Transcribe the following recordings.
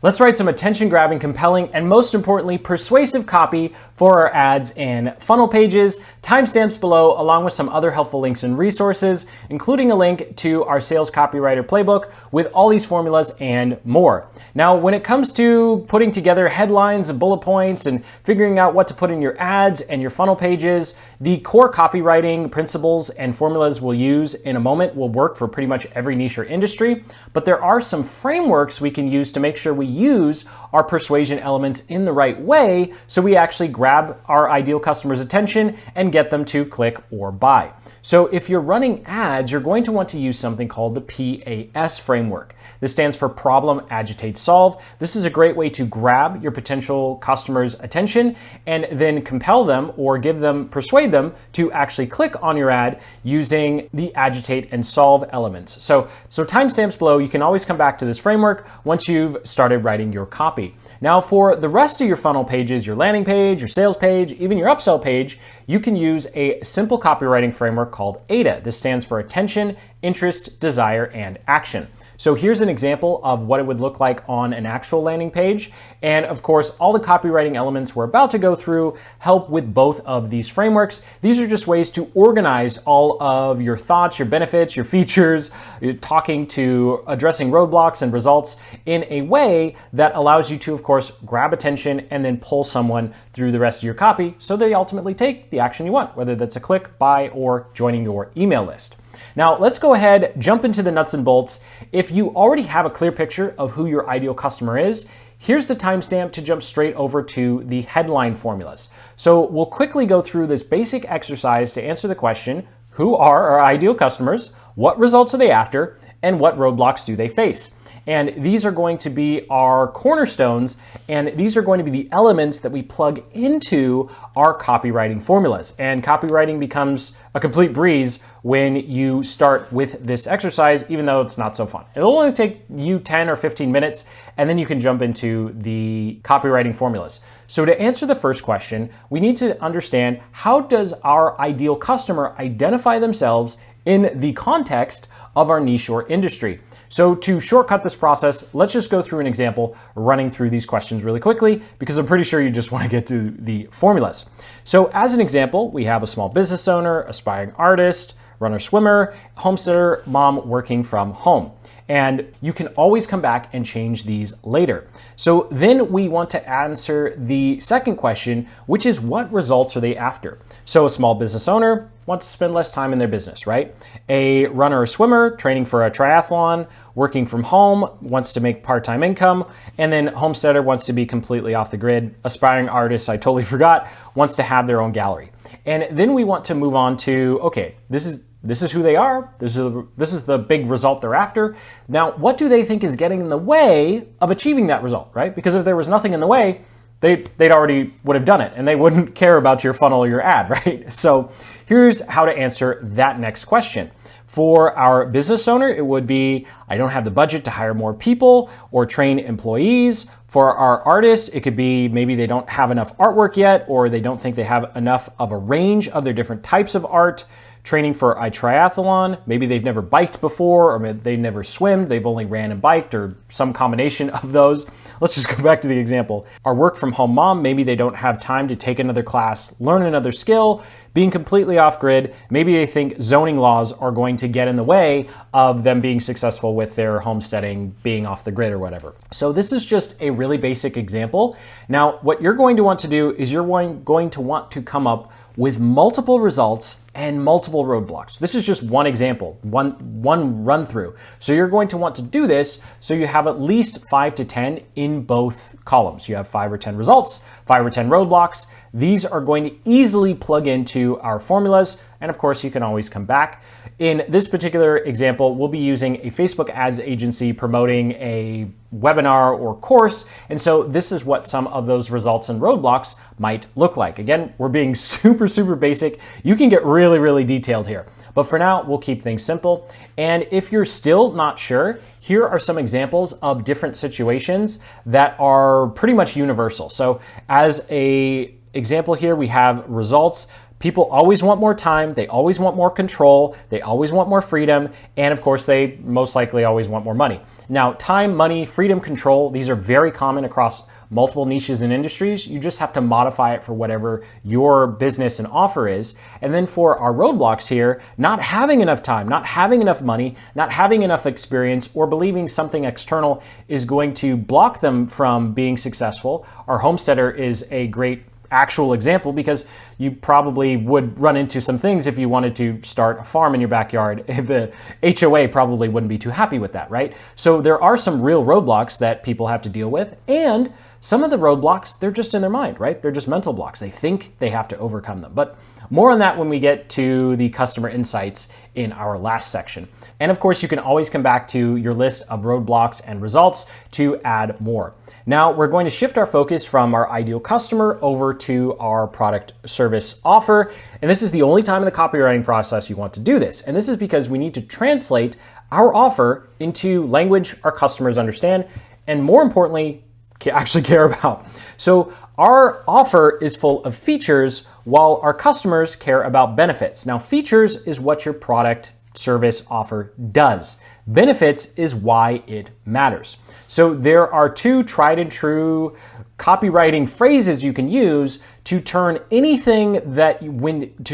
Let's write some attention-grabbing, compelling, and most importantly, persuasive copy for our ads and funnel pages. Timestamps below, along with some other helpful links and resources, including a link to our Sales Copywriter Playbook with all these formulas and more. Now, when it comes to putting together headlines and bullet points and figuring out what to put in your ads and your funnel pages, the core copywriting principles and formulas we'll use in a moment will work for pretty much every niche or industry, but there are some frameworks we can use to make sure we use our persuasion elements in the right way so we actually grab our ideal customer's attention and get them to click or buy. So if you're running ads, you're going to want to use something called the PAS framework. This stands for Problem, Agitate, Solve. This is a great way to grab your potential customer's attention and then compel them or persuade them to actually click on your ad using the agitate and solve elements. So timestamps below, you can always come back to this framework once you've started writing your copy. Now for the rest of your funnel pages, your landing page, your sales page, even your upsell page, you can use a simple copywriting framework called AIDA. This stands for Attention, Interest, Desire, and Action. So here's an example of what it would look like on an actual landing page. And of course, all the copywriting elements we're about to go through help with both of these frameworks. These are just ways to organize all of your thoughts, your benefits, your features, addressing roadblocks and results in a way that allows you to, of course, grab attention and then pull someone through the rest of your copy so they ultimately take the action you want, whether that's a click, buy, or joining your email list. Now, let's go ahead, jump into the nuts and bolts. If you already have a clear picture of who your ideal customer is, here's the timestamp to jump straight over to the headline formulas. So we'll quickly go through this basic exercise to answer the question, who are our ideal customers, what results are they after, and what roadblocks do they face? And these are going to be our cornerstones, and these are going to be the elements that we plug into our copywriting formulas. And copywriting becomes a complete breeze when you start with this exercise, even though it's not so fun. It'll only take you 10 or 15 minutes, and then you can jump into the copywriting formulas. So to answer the first question, we need to understand, how does our ideal customer identify themselves in the context of our niche or industry? So to shortcut this process, let's just go through an example running through these questions really quickly, because I'm pretty sure you just want to get to the formulas. So as an example, we have a small business owner, aspiring artist, runner swimmer, homesteader, mom working from home. And you can always come back and change these later. So then we want to answer the second question, which is, what results are they after? So a small business owner wants to spend less time in their business, right? A runner or swimmer training for a triathlon, working from home, wants to make part-time income, and then homesteader wants to be completely off the grid. Aspiring artist, I totally forgot, wants to have their own gallery. And then we want to move on to, okay, this is who they are. This is the big result they're after. Now, what do they think is getting in the way of achieving that result, right? Because if there was nothing in the way, they'd already would have done it, and they wouldn't care about your funnel or your ad, right? So here's how to answer that next question. For our business owner, it would be, I don't have the budget to hire more people or train employees. For our artists, it could be maybe they don't have enough artwork yet, or they don't think they have enough of a range of their different types of art. Training for a triathlon, maybe they've never biked before, or they never swam, they've only ran and biked, or some combination of those. Let's just go back to the example. Our work from home mom, maybe they don't have time to take another class, learn another skill, being completely off grid. Maybe they think zoning laws are going to get in the way of them being successful with their homesteading, being off the grid or whatever. So this is just a really basic example. Now, what you're going to want to do is you're going to want to come up with multiple results and multiple roadblocks. This is just one example, one run through. So you're going to want to do this so you have at least 5 to 10 in both columns. You have 5 or 10 results, 5 or 10 roadblocks. These are going to easily plug into our formulas. And of course, you can always come back. In this particular example, we'll be using a Facebook ads agency promoting a webinar or course. And so this is what some of those results and roadblocks might look like. Again, we're being super basic. You can get really detailed here. But for now, we'll keep things simple. And if you're still not sure, here are some examples of different situations that are pretty much universal. So as an example here, we have results. People always want more time, they always want more control, they always want more freedom, and of course they most likely always want more money. Now, time, money, freedom, control, these are very common across multiple niches and industries. You just have to modify it for whatever your business and offer is. And then for our roadblocks here, not having enough time, not having enough money, not having enough experience, or believing something external is going to block them from being successful. Our homesteader is a great actual example because you probably would run into some things if you wanted to start a farm in your backyard. The HOA probably wouldn't be too happy with that, right? So there are some real roadblocks that people have to deal with, and some of the roadblocks, they're just in their mind, right? They're just mental blocks. They think they have to overcome them. But more on that when we get to the customer insights in our last section. And of course, you can always come back to your list of roadblocks and results to add more. Now, we're going to shift our focus from our ideal customer over to our product service offer. And this is the only time in the copywriting process you want to do this. And this is because we need to translate our offer into language our customers understand, and more importantly, actually care about. So our offer is full of features while our customers care about benefits. Now, features is what your product service offer does. Benefits is why it matters. So there are two tried and true copywriting phrases you can use to turn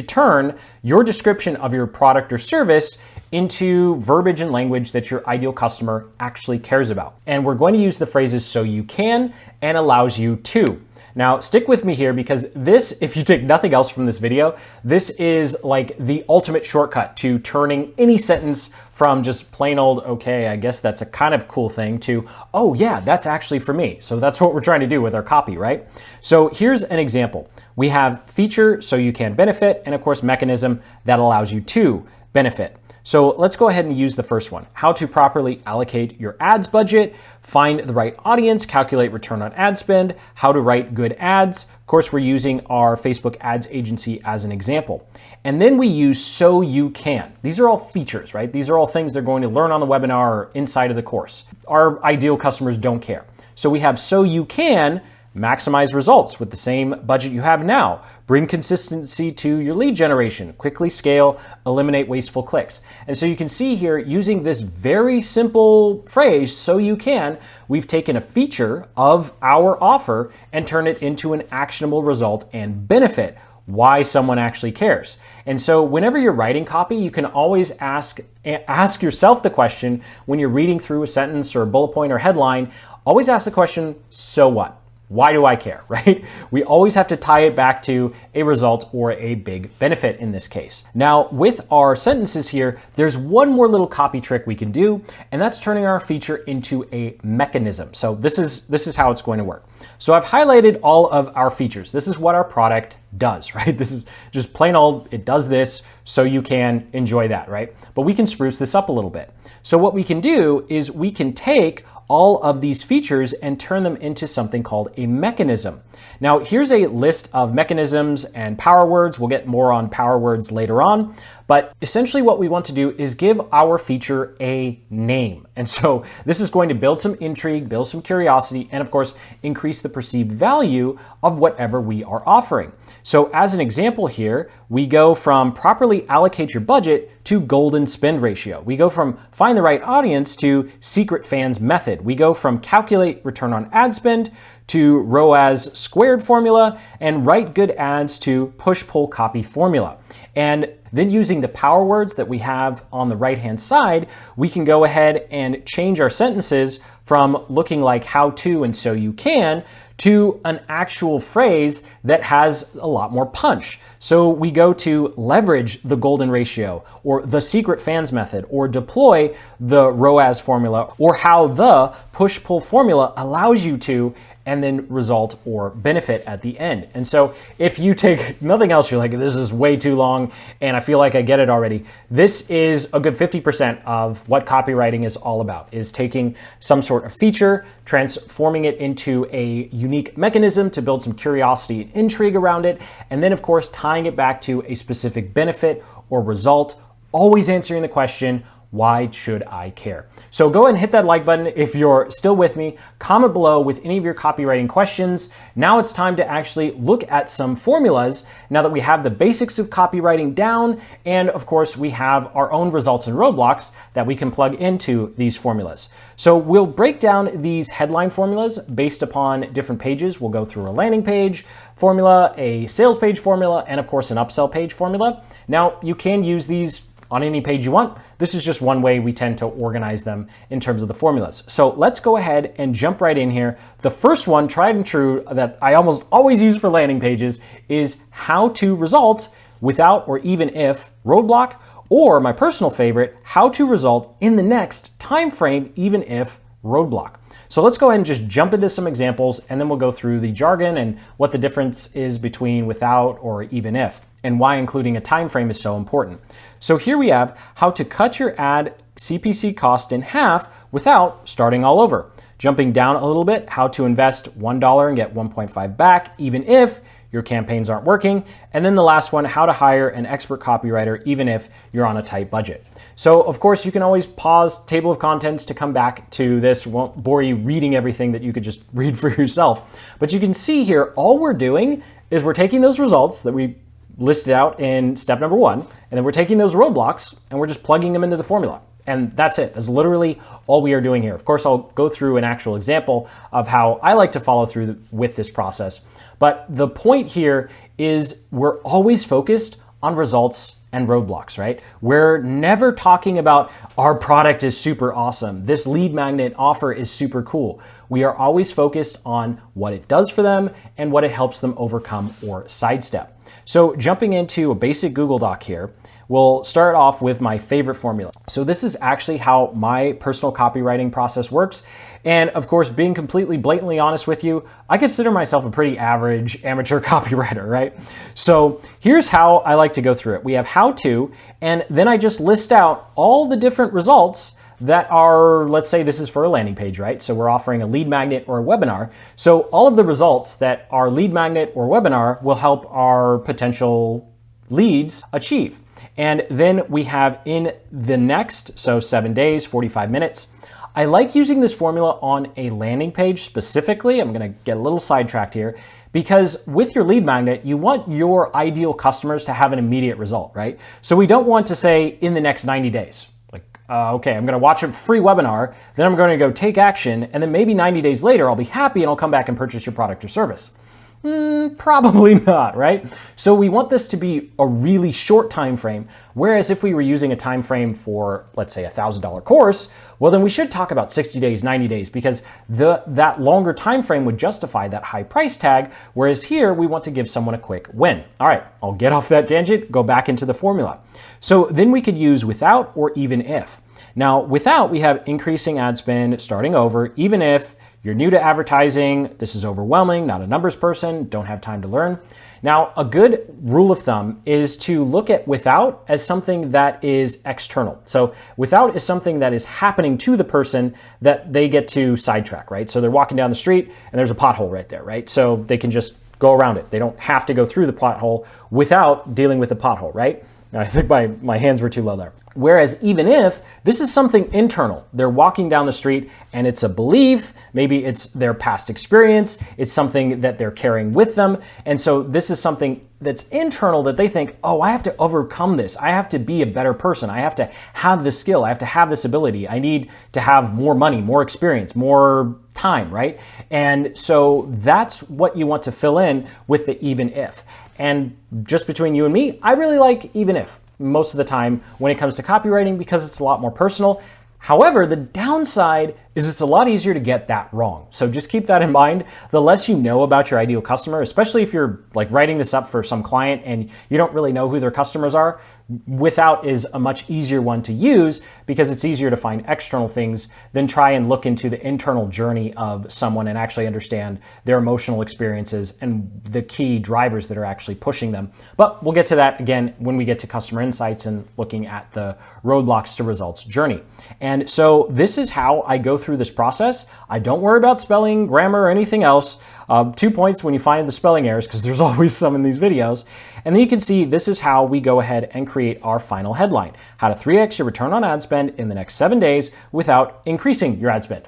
turn your description of your product or service into verbiage and language that your ideal customer actually cares about. And we're going to use the phrases "so you can" and "allows you to." Now, stick with me here because this, if you take nothing else from this video, this is like the ultimate shortcut to turning any sentence from just plain old, okay, I guess that's a kind of cool thing, to, oh yeah, that's actually for me. So that's what we're trying to do with our copy, right? So here's an example. We have feature, so you can benefit, and of course, mechanism that allows you to benefit. So let's go ahead and use the first one. How to properly allocate your ads budget, find the right audience, calculate return on ad spend, how to write good ads. Of course, we're using our Facebook ads agency as an example. And then we use "so you can." These are all features, right? These are all things they're going to learn on the webinar or inside of the course. Our ideal customers don't care. So we have "so you can" maximize results with the same budget you have now, bring consistency to your lead generation, quickly scale, eliminate wasteful clicks. And so you can see here, using this very simple phrase, "so you can," we've taken a feature of our offer and turned it into an actionable result and benefit, why someone actually cares. And so whenever you're writing copy, you can always ask yourself the question when you're reading through a sentence or a bullet point or headline, always ask the question, so what? Why do I care, right? We always have to tie it back to a result or a big benefit in this case. Now, with our sentences here, there's one more little copy trick we can do, and that's turning our feature into a mechanism. So this is how it's going to work. So I've highlighted all of our features. This is what our product does, right? This is just plain old, it does this, so you can enjoy that, right? But we can spruce this up a little bit. So what we can do is we can take all of these features and turn them into something called a mechanism. Now, here's a list of mechanisms and power words. We'll get more on power words later on, but essentially what we want to do is give our feature a name. And so this is going to build some intrigue, build some curiosity, and of course, increase the perceived value of whatever we are offering. So as an example here, we go from properly allocate your budget to golden spend ratio. We go from find the right audience to secret fans method. We go from calculate return on ad spend to ROAS squared formula, and write good ads to push-pull copy formula. And then using the power words that we have on the right-hand side, we can go ahead and change our sentences from looking like how to and so you can to an actual phrase that has a lot more punch. So we go to leverage the golden ratio, or the secret fans method, or deploy the ROAS formula, or how the push-pull formula allows you to, and then result or benefit at the end. And so if you take nothing else, you're like, this is way too long and I feel like I get it already. This is a good 50% of what copywriting is all about, is taking some sort of feature, transforming it into a unique mechanism to build some curiosity and intrigue around it, and then of course tying it back to a specific benefit or result, always answering the question, Why should I care? So go ahead and hit that like button if you're still with me. Comment below with any of your copywriting questions. Now it's time to actually look at some formulas now that we have the basics of copywriting down, and of course we have our own results and roadblocks that we can plug into these formulas. So we'll break down these headline formulas based upon different pages. We'll go through a landing page formula, a sales page formula, and of course an upsell page formula. Now you can use these on any page you want. This is just one way we tend to organize them in terms of the formulas. So let's go ahead and jump right in here. The first one, tried and true, that I almost always use for landing pages is how to result without or even if roadblock, or my personal favorite, how to result in the next time frame even if roadblock. So let's go ahead and just jump into some examples, and then we'll go through the jargon and what the difference is between without or even if, and why including a time frame is so important. So here we have how to cut your ad CPC cost in half without starting all over. Jumping down a little bit, how to invest $1 and get 1.5 back, even if your campaigns aren't working. And then the last one, how to hire an expert copywriter, even if you're on a tight budget. So of course you can always pause table of contents to come back to this. Won't bore you reading everything that you could just read for yourself. But you can see here, all we're doing is we're taking those results that we listed out in step number 1, and then we're taking those roadblocks and we're just plugging them into the formula. And that's it. That's literally all we are doing here. Of course, I'll go through an actual example of how I like to follow through with this process. But the point here is we're always focused on results and roadblocks, right? We're never talking about our product is super awesome. This lead magnet offer is super cool. We are always focused on what it does for them and what it helps them overcome or sidestep. So jumping into a basic Google Doc here, we'll start off with my favorite formula. So this is actually how my personal copywriting process works. And of course, being completely blatantly honest with you, I consider myself a pretty average amateur copywriter, right? So here's how I like to go through it. We have how to, and then I just list out all the different results that are, let's say this is for a landing page, right? So we're offering a lead magnet or a webinar. So all of the results that our lead magnet or webinar will help our potential leads achieve. And then we have in the next, so 7 days, 45 minutes. I like using this formula on a landing page specifically. I'm gonna get a little sidetracked here, because with your lead magnet, you want your ideal customers to have an immediate result, right? So we don't want to say in the next 90 days. Okay, I'm gonna watch a free webinar, then I'm gonna go take action, and then maybe 90 days later, I'll be happy and I'll come back and purchase your product or service. Probably not, right? So we want this to be a really short time frame, whereas if we were using a time frame for, let's say, $1,000 course, well, then we should talk about 60 days, 90 days, because that longer time frame would justify that high price tag, whereas here we want to give someone a quick win. All right, I'll get off that tangent, go back into the formula. So then we could use without or even if. Now, without, we have increasing ad spend, starting over, even if you're new to advertising, this is overwhelming, not a numbers person, don't have time to learn. Now, a good rule of thumb is to look at without as something that is external. So without is something that is happening to the person that they get to sidetrack, right? So they're walking down the street and there's a pothole right there, right? So they can just go around it. They don't have to go through the pothole without dealing with the pothole, right? I think my hands were too low there. Whereas even if this is something internal, they're walking down the street and it's a belief, maybe it's their past experience, it's something that they're carrying with them. And so this is something that's internal that they think, oh, I have to overcome this. I have to be a better person. I have to have this skill. I have to have this ability. I need to have more money, more experience, more time, right? And so that's what you want to fill in with the even if. And just between you and me, I really like even if most of the time when it comes to copywriting because it's a lot more personal. However, the downside is it's a lot easier to get that wrong. So just keep that in mind. The less you know about your ideal customer, especially if you're like writing this up for some client and you don't really know who their customers are, without is a much easier one to use because it's easier to find external things than try and look into the internal journey of someone and actually understand their emotional experiences and the key drivers that are actually pushing them. But we'll get to that again when we get to customer insights and looking at the roadblocks to results journey. And so this is how I go through this process. I don't worry about spelling, grammar, or anything else. 2 points when you find the spelling errors, because there's always some in these videos. And then you can see this is how we go ahead and create create our final headline: how to 3x your return on ad spend in the next 7 days without increasing your ad spend.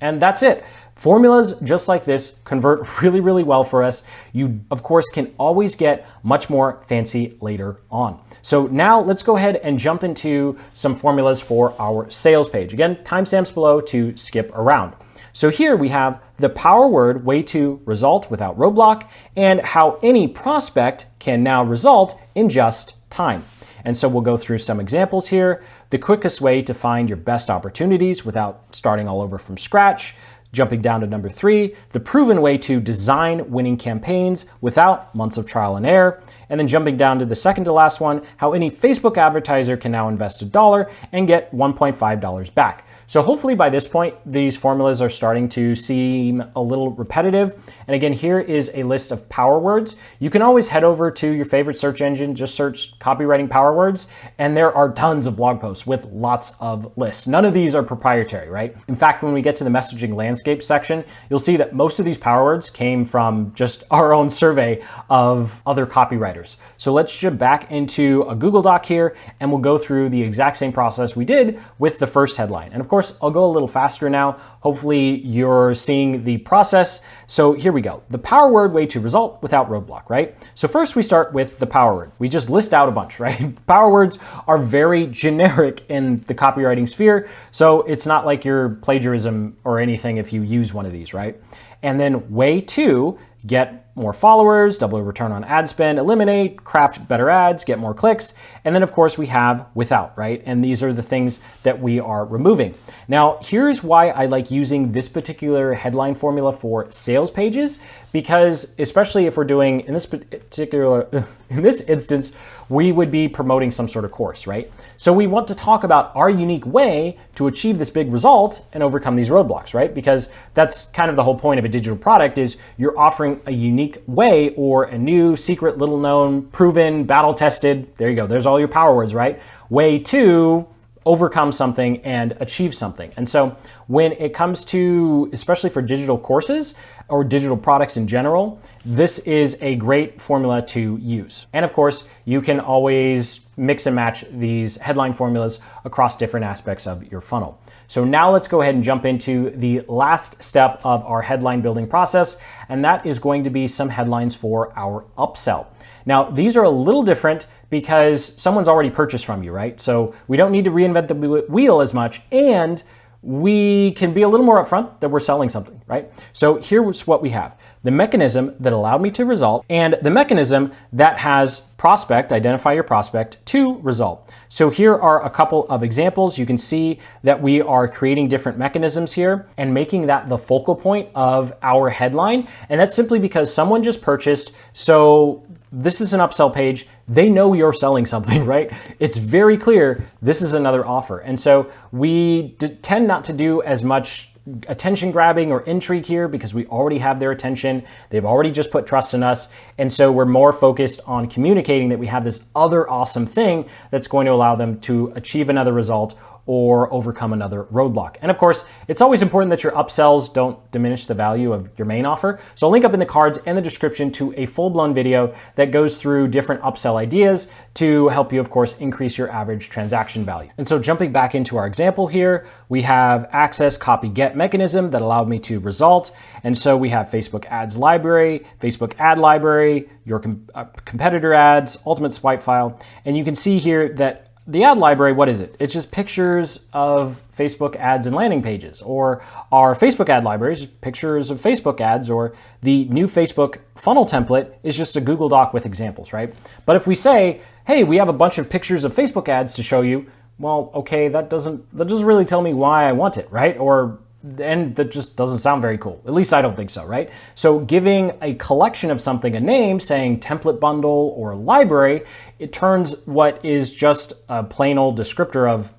And that's it. Formulas just like this convert really, really well for us. You, of course, can always get much more fancy later on. So now let's go ahead and jump into some formulas for our sales page. Again, timestamps below to skip around. So here we have the power word way to result without roadblock, and how any prospect can now result in just time. And so we'll go through some examples here. The quickest way to find your best opportunities without starting all over from scratch. Jumping down to number 3, the proven way to design winning campaigns without months of trial and error. And then jumping down to the second to last one, how any Facebook advertiser can now invest $1 and get $1.5 back. So hopefully by this point, these formulas are starting to seem a little repetitive. And again, here is a list of power words. You can always head over to your favorite search engine, just search copywriting power words, and there are tons of blog posts with lots of lists. None of these are proprietary, right? In fact, when we get to the messaging landscape section, you'll see that most of these power words came from just our own survey of other copywriters. So let's jump back into a Google Doc here, and we'll go through the exact same process we did with the first headline. And of course, I'll go a little faster now. Hopefully you're seeing the process. So here we go. The power word way to result without roadblock, right? So first we start with the power word. We just list out a bunch, right? Power words are very generic in the copywriting sphere. So it's not like you're plagiarism or anything if you use one of these, right? And then way to get more followers, double return on ad spend, eliminate, craft better ads, get more clicks. And then of course we have without, right? And these are the things that we are removing. Now, here's why I like using this particular headline formula for sales pages, because especially if we're doing in this instance, we would be promoting some sort of course, right? So we want to talk about our unique way to achieve this big result and overcome these roadblocks, right? Because that's kind of the whole point of a digital product, is you're offering a unique way or a new, secret, little known, proven, battle tested, there you go, there's all your power words, right? Way to overcome something and achieve something. And so when it comes to, especially for digital courses or digital products in general, this is a great formula to use. And of course, you can always mix and match these headline formulas across different aspects of your funnel. So now let's go ahead and jump into the last step of our headline building process, and that is going to be some headlines for our upsell. Now, these are a little different because someone's already purchased from you, right? So we don't need to reinvent the wheel as much, and we can be a little more upfront that we're selling something, right? So here's what we have: the mechanism that allowed me to result, and the mechanism that has prospect, identify your prospect, to result. So here are a couple of examples. You can see that we are creating different mechanisms here and making that the focal point of our headline. And that's simply because someone just purchased, so this is an upsell page. They know you're selling something, right? It's very clear this is another offer. And so we tend not to do as much attention grabbing or intrigue here because we already have their attention. They've already just put trust in us. And so we're more focused on communicating that we have this other awesome thing that's going to allow them to achieve another result or overcome another roadblock. And of course, it's always important that your upsells don't diminish the value of your main offer. So I'll link up in the cards and the description to a full-blown video that goes through different upsell ideas to help you, of course, increase your average transaction value. And so jumping back into our example here, we have access copy get mechanism that allowed me to result. And so we have Facebook ads library, Facebook ad library, your competitor ads, ultimate swipe file. And you can see here that the ad library, what is it? It's just pictures of Facebook ads and landing pages, or our Facebook ad library is pictures of Facebook ads, or the new Facebook funnel template is just a Google Doc with examples, right? But if we say, hey, we have a bunch of pictures of Facebook ads to show you, well, okay, that doesn't really tell me why I want it, right? And that just doesn't sound very cool. At least I don't think so, right? So giving a collection of something a name, saying template bundle or library, it turns what is just a plain old descriptor of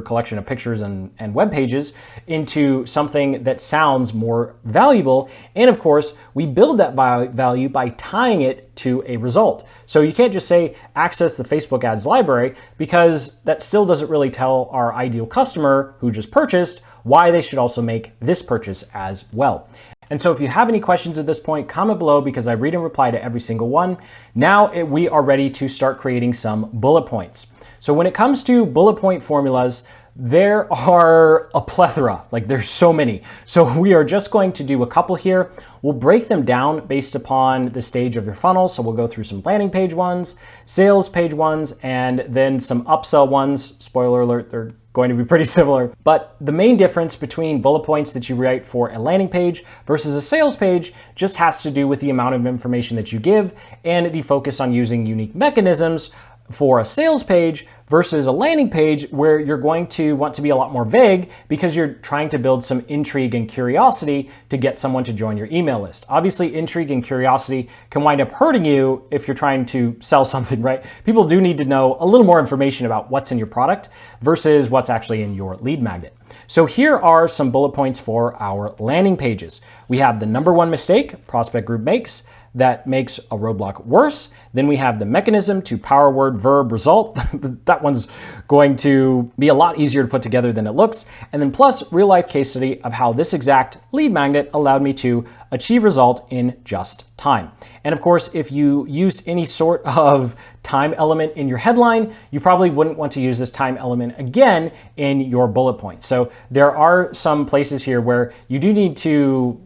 collection of pictures and web pages into something that sounds more valuable. And of course, we build that value by tying it to a result. So you can't just say access the Facebook ads library, because that still doesn't really tell our ideal customer who just purchased why they should also make this purchase as well. And so if you have any questions at this point, comment below because I read and reply to every single one. Now we are ready to start creating some bullet points. So when it comes to bullet point formulas, there are a plethora, like there's so many. So we are just going to do a couple here. We'll break them down based upon the stage of your funnel. So we'll go through some landing page ones, sales page ones, and then some upsell ones. Spoiler alert, they're going to be pretty similar. But the main difference between bullet points that you write for a landing page versus a sales page just has to do with the amount of information that you give and the focus on using unique mechanisms for a sales page versus a landing page where you're going to want to be a lot more vague because you're trying to build some intrigue and curiosity to get someone to join your email list. Obviously, intrigue and curiosity can wind up hurting you if you're trying to sell something, right? People do need to know a little more information about what's in your product versus what's actually in your lead magnet. So here are some bullet points for our landing pages. We have the number one mistake prospect group makes that makes a roadblock worse. Then we have the mechanism to power word verb result. That one's going to be a lot easier to put together than it looks. And then plus real life case study of how this exact lead magnet allowed me to achieve result in just time. And of course, if you used any sort of time element in your headline, you probably wouldn't want to use this time element again in your bullet point. So there are some places here where you do need to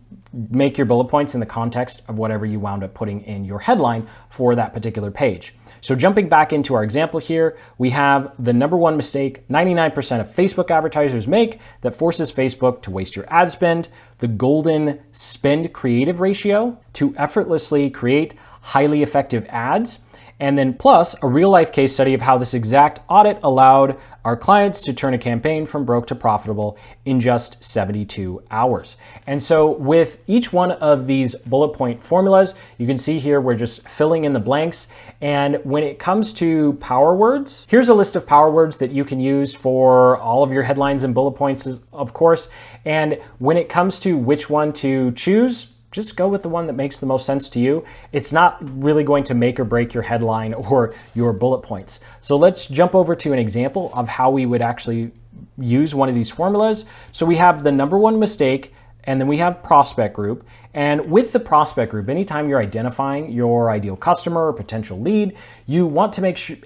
make your bullet points in the context of whatever you wound up putting in your headline for that particular page. So jumping back into our example here, we have the number one mistake 99% of Facebook advertisers make that forces Facebook to waste your ad spend, the golden spend creative ratio to effortlessly create highly effective ads, and then plus a real life case study of how this exact audit allowed our clients to turn a campaign from broke to profitable in just 72 hours. And so with each one of these bullet point formulas, you can see here we're just filling in the blanks. And when it comes to power words, here's a list of power words that you can use for all of your headlines and bullet points, of course. And when it comes to which one to choose, just go with the one that makes the most sense to you. It's not really going to make or break your headline or your bullet points. So let's jump over to an example of how we would actually use one of these formulas. So we have the number one mistake, and then we have prospect group. And with the prospect group, anytime you're identifying your ideal customer or potential lead, you want to make sure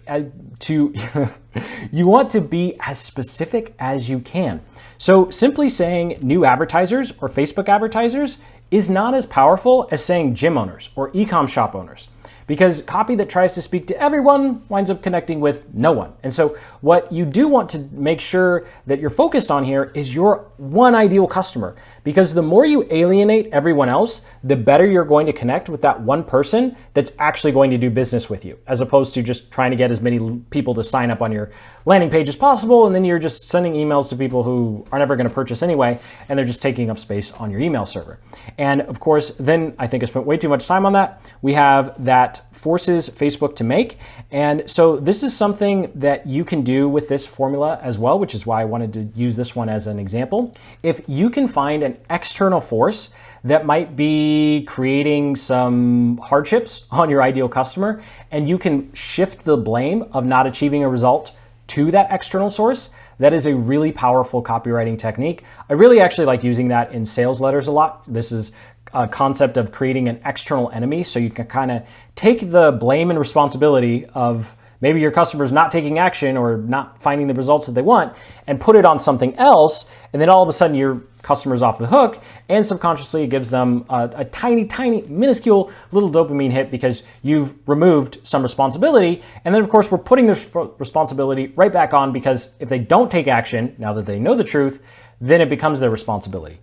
you want to be as specific as you can. So simply saying new advertisers or Facebook advertisers is not as powerful as saying gym owners or e-com shop owners, because copy that tries to speak to everyone winds up connecting with no one. And so what you do want to make sure that you're focused on here is your one ideal customer, because the more you alienate everyone else, the better you're going to connect with that one person that's actually going to do business with you, as opposed to just trying to get as many people to sign up on your landing page as possible, and then you're just sending emails to people who are never going to purchase anyway, and they're just taking up space on your email server. And of course, then I think I spent way too much time on that. We have that forces Facebook to make. And so this is something that you can do with this formula as well, which is why I wanted to use this one as an example. If you can find an external force that might be creating some hardships on your ideal customer, and you can shift the blame of not achieving a result to that external source, that is a really powerful copywriting technique. I really actually like using that in sales letters a lot. This is a concept of creating an external enemy, so you can kind of take the blame and responsibility of maybe your customer's not taking action or not finding the results that they want and put it on something else, and then all of a sudden your customer's off the hook, and subconsciously it gives them a tiny, minuscule little dopamine hit because you've removed some responsibility. And then of course we're putting this responsibility right back on, because if they don't take action, now that they know the truth, then it becomes their responsibility.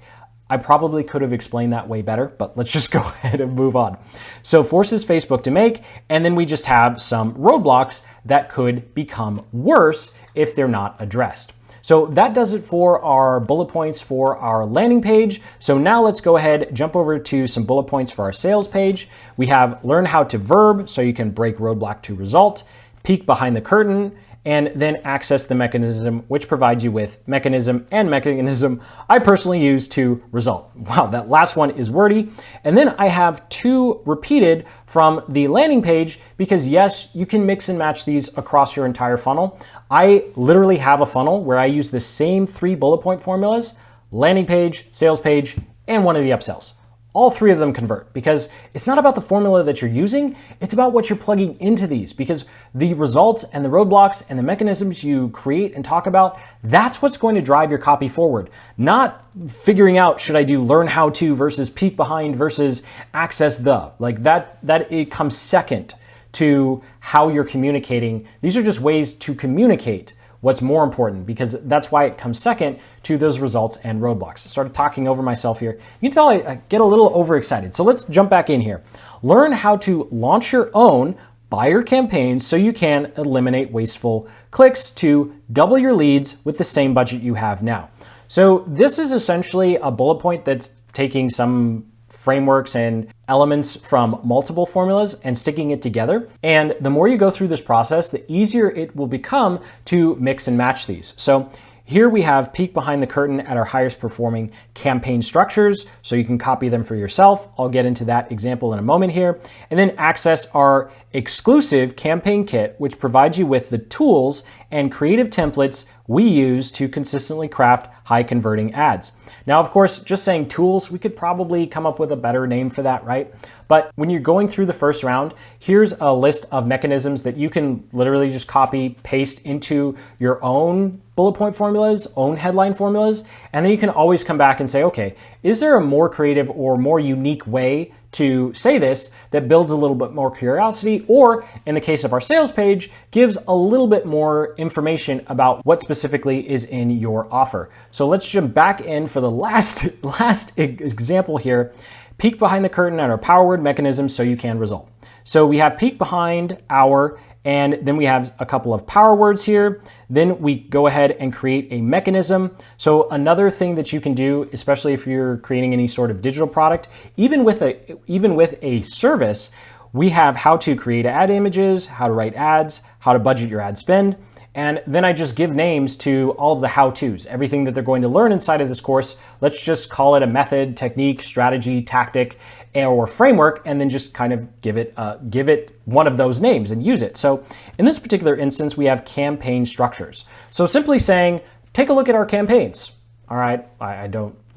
I probably could have explained that way better, but let's just go ahead and move on. So forces Facebook to make, and then we just have some roadblocks that could become worse if they're not addressed. So that does it for our bullet points for our landing page. So now let's go ahead, jump over to some bullet points for our sales page. We have learn how to verb, so you can break roadblock to result, peek behind the curtain, and then access the mechanism, which provides you with mechanism I personally use to result. Wow, that last one is wordy. And then I have two repeated from the landing page, because yes, you can mix and match these across your entire funnel. I literally have a funnel where I use the same 3 bullet point formulas: landing page, sales page, and one of the upsells, all three of them convert, because it's not about the formula that you're using, it's about what you're plugging into these, because the results and the roadblocks and the mechanisms you create and talk about, that's what's going to drive your copy forward. Not figuring out, should I do learn how to versus peek behind versus access the, like that it comes second to how you're communicating. These are just ways to communicate what's more important, because that's why it comes second to those results and roadblocks. I started talking over myself here. You can tell I get a little overexcited. So let's jump back in here. Learn how to launch your own buyer campaigns so you can eliminate wasteful clicks to double your leads with the same budget you have now. So this is essentially a bullet point that's taking some frameworks and elements from multiple formulas and sticking it together. And the more you go through this process, the easier it will become to mix and match these. So here we have peek behind the curtain at our highest performing campaign structures, so you can copy them for yourself. I'll get into that example in a moment here. And then access our exclusive campaign kit, which provides you with the tools and creative templates we use to consistently craft high converting ads. Now, of course, just saying tools, we could probably come up with a better name for that, right? But when you're going through the first round, here's a list of mechanisms that you can literally just copy, paste into your own bullet point formulas, own headline formulas, and then you can always come back and say, okay, is there a more creative or more unique way to say this that builds a little bit more curiosity, or in the case of our sales page, gives a little bit more information about what specifically is in your offer. So let's jump back in for the last example here. Peek behind the curtain at our power word mechanisms so you can result. So we have peek behind our, and then we have a couple of power words here. Then we go ahead and create a mechanism. So another thing that you can do, especially if you're creating any sort of digital product, even with a service, we have how to create ad images, how to write ads, how to budget your ad spend. And then I just give names to all of the how-tos, everything that they're going to learn inside of this course. Let's just call it a method, technique, strategy, tactic, or framework, and then just kind of give it one of those names and use it. So in this particular instance, we have campaign structures. So simply saying, take a look at our campaigns. All right,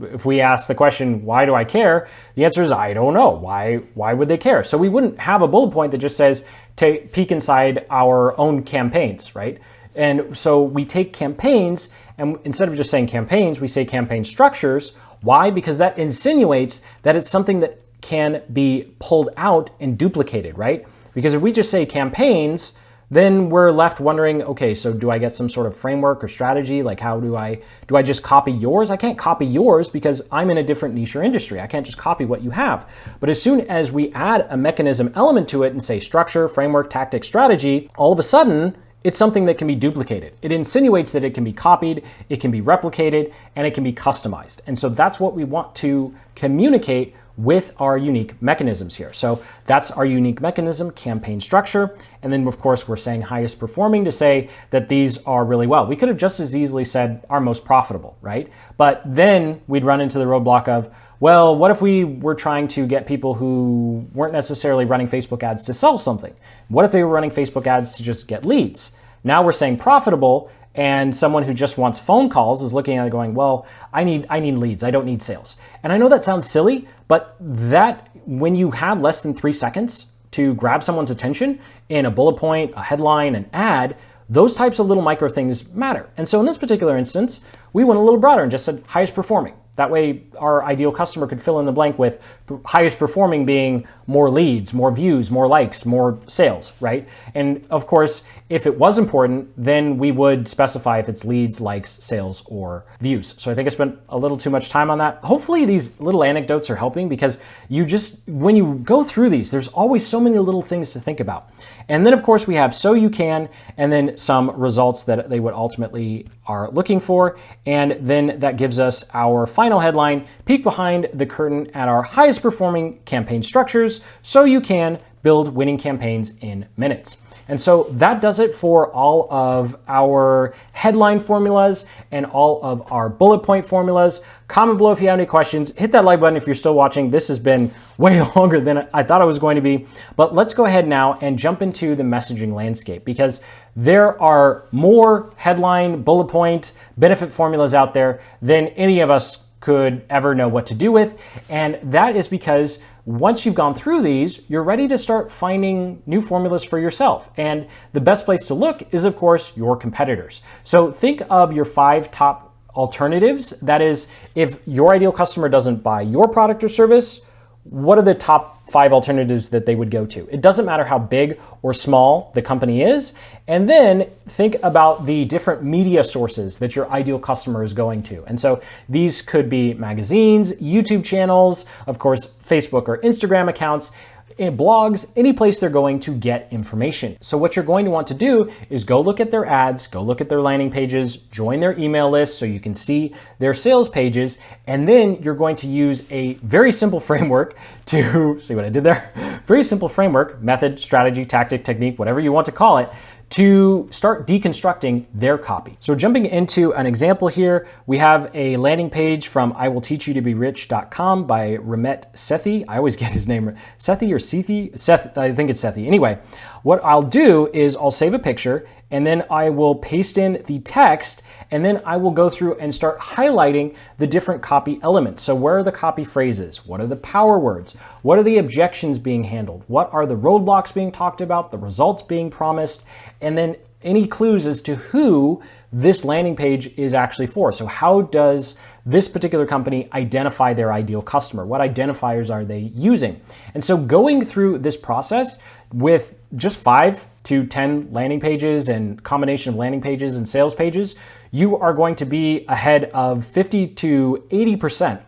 if we ask the question, why do I care? The answer is, I don't know. Why would they care? So we wouldn't have a bullet point that just says, peek inside our own campaigns, right? And so we take campaigns, and instead of just saying campaigns, we say campaign structures. Why? Because that insinuates that it's something that can be pulled out and duplicated, right? Because if we just say campaigns, then we're left wondering, okay, so do I get some sort of framework or strategy? Like how do I just copy yours? I can't copy yours because I'm in a different niche or industry. I can't just copy what you have. But as soon as we add a mechanism element to it and say structure, framework, tactic, strategy, all of a sudden, it's something that can be duplicated. It insinuates that it can be copied, it can be replicated, and it can be customized. And so that's what we want to communicate with our unique mechanisms here. So that's our unique mechanism, campaign structure. And then of course, we're saying highest performing to say that these are really well. We could have just as easily said our most profitable, right? But then we'd run into the roadblock of, well, what if we were trying to get people who weren't necessarily running Facebook ads to sell something? What if they were running Facebook ads to just get leads? Now we're saying profitable, and someone who just wants phone calls is looking at it going, well, I need leads, I don't need sales. And I know that sounds silly, but that when you have less than 3 seconds to grab someone's attention in a bullet point, a headline, an ad, those types of little micro things matter. And so in this particular instance, we went a little broader and just said highest performing. That way our ideal customer could fill in the blank with highest performing being more leads, more views, more likes, more sales, right? And of course, if it was important, then we would specify if it's leads, likes, sales, or views. So I think I spent a little too much time on that. Hopefully these little anecdotes are helping, because when you go through these, there's always so many little things to think about. And then of course we have so you can, and then some results that they would ultimately are looking for. And then that gives us our final headline, peek behind the curtain at our highest performing campaign structures so you can build winning campaigns in minutes. And so that does it for all of our headline formulas and all of our bullet point formulas. Comment below if you have any questions. Hit that like button if you're still watching. This has been way longer than I thought it was going to be. But let's go ahead now and jump into the messaging landscape, because there are more headline, bullet point, benefit formulas out there than any of us could ever know what to do with. And that is because once you've gone through these, you're ready to start finding new formulas for yourself. And the best place to look is, of course, your competitors. So think of your 5 top alternatives. That is, if your ideal customer doesn't buy your product or service, what are the top 5 alternatives that they would go to? It doesn't matter how big or small the company is. And then think about the different media sources that your ideal customer is going to. And so these could be magazines, YouTube channels, of course, Facebook or Instagram accounts, blogs, any place they're going to get information. So what you're going to want to do is go look at their ads, go look at their landing pages, join their email list so you can see their sales pages, and then you're going to use a very simple framework to, see what I did there? Very simple framework, method, strategy, tactic, technique, whatever you want to call it, to start deconstructing their copy. So jumping into an example here, we have a landing page from iwillteachyoutoberich.com by Ramet Sethi. I always get his name, Sethi or Sethi? Seth, I think it's Sethi. Anyway, what I'll do is I'll save a picture and then I will paste in the text, and then I will go through and start highlighting the different copy elements. So where are the copy phrases? What are the power words? What are the objections being handled? What are the roadblocks being talked about? The results being promised? And then any clues as to who this landing page is actually for. So how does this particular company identify their ideal customer? What identifiers are they using? And so going through this process with just 5 to 10 landing pages and combination of landing pages and sales pages, you are going to be ahead of 50 to 80%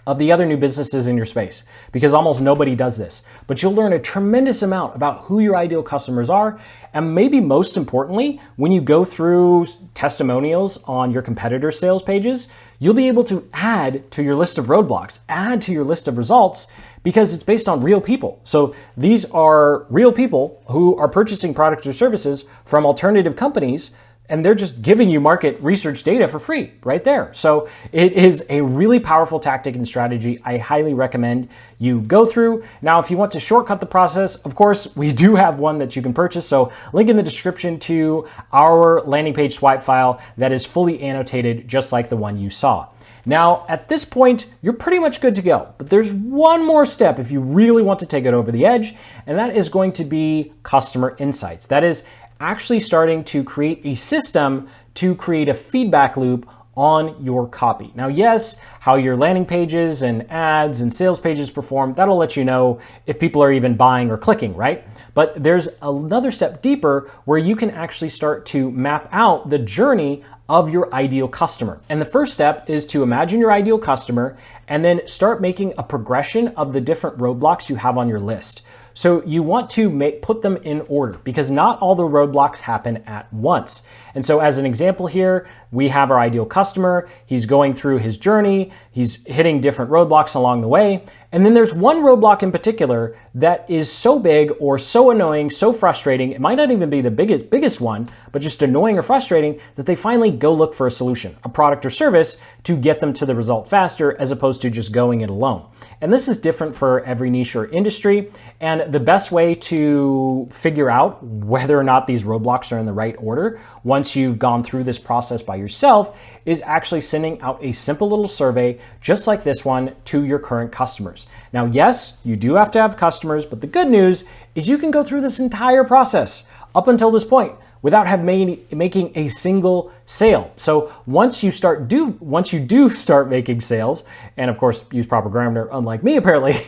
of the other new businesses in your space, because almost nobody does this. But you'll learn a tremendous amount about who your ideal customers are, and maybe most importantly, when you go through testimonials on your competitor sales pages, you'll be able to add to your list of roadblocks, add to your list of results, because it's based on real people. So these are real people who are purchasing products or services from alternative companies, and they're just giving you market research data for free right there. So it is a really powerful tactic and strategy I highly recommend you go through. Now, if you want to shortcut the process, of course, we do have one that you can purchase. So link in the description to our landing page swipe file that is fully annotated just like the one you saw. Now, at this point, you're pretty much good to go, but there's one more step if you really want to take it over the edge, and that is going to be customer insights. That is actually starting to create a system to create a feedback loop on your copy. Now, yes, how your landing pages and ads and sales pages perform, that'll let you know if people are even buying or clicking, right? But there's another step deeper where you can actually start to map out the journey of your ideal customer. And the first step is to imagine your ideal customer and then start making a progression of the different roadblocks you have on your list. So you want to put them in order, because not all the roadblocks happen at once. And so as an example here, we have our ideal customer. He's going through his journey. He's hitting different roadblocks along the way. And then there's one roadblock in particular that is so big or so annoying, so frustrating, it might not even be the biggest one, but just annoying or frustrating, that they finally go look for a solution, a product or service, to get them to the result faster as opposed to just going it alone. And this is different for every niche or industry. And the best way to figure out whether or not these roadblocks are in the right order, once you've gone through this process by yourself, is actually sending out a simple little survey just like this one to your current customers. Now, yes, you do have to have customers, but the good news is you can go through this entire process up until this point without making a single sale. So once you do start making sales, and of course use proper grammar, unlike me apparently,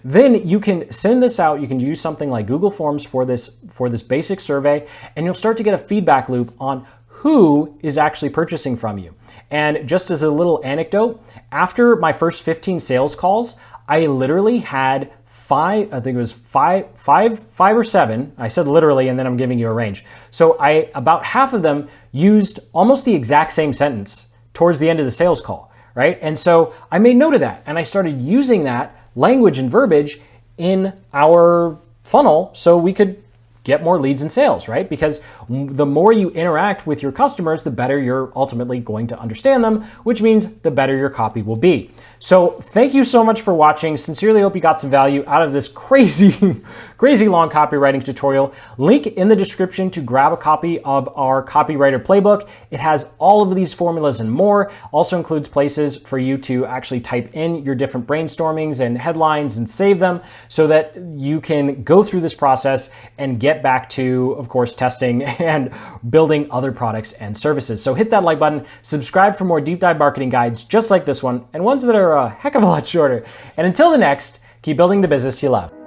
then you can send this out. You can use something like Google Forms for this basic survey, and you'll start to get a feedback loop on who is actually purchasing from you. And just as a little anecdote, after my first 15 sales calls, I literally had five or seven. I said literally, and then I'm giving you a range. So about half of them used almost the exact same sentence towards the end of the sales call, right? And so I made note of that, and I started using that language and verbiage in our funnel so we could get more leads and sales, right? Because the more you interact with your customers, the better you're ultimately going to understand them, which means the better your copy will be. So thank you so much for watching. Sincerely hope you got some value out of this crazy, crazy long copywriting tutorial. Link in the description to grab a copy of our copywriter playbook. It has all of these formulas and more. Also includes places for you to actually type in your different brainstormings and headlines and save them so that you can go through this process and get back to, of course, testing and building other products and services. So hit that like button, subscribe for more deep dive marketing guides just like this one, and ones that are a heck of a lot shorter. And until the next, keep building the business you love.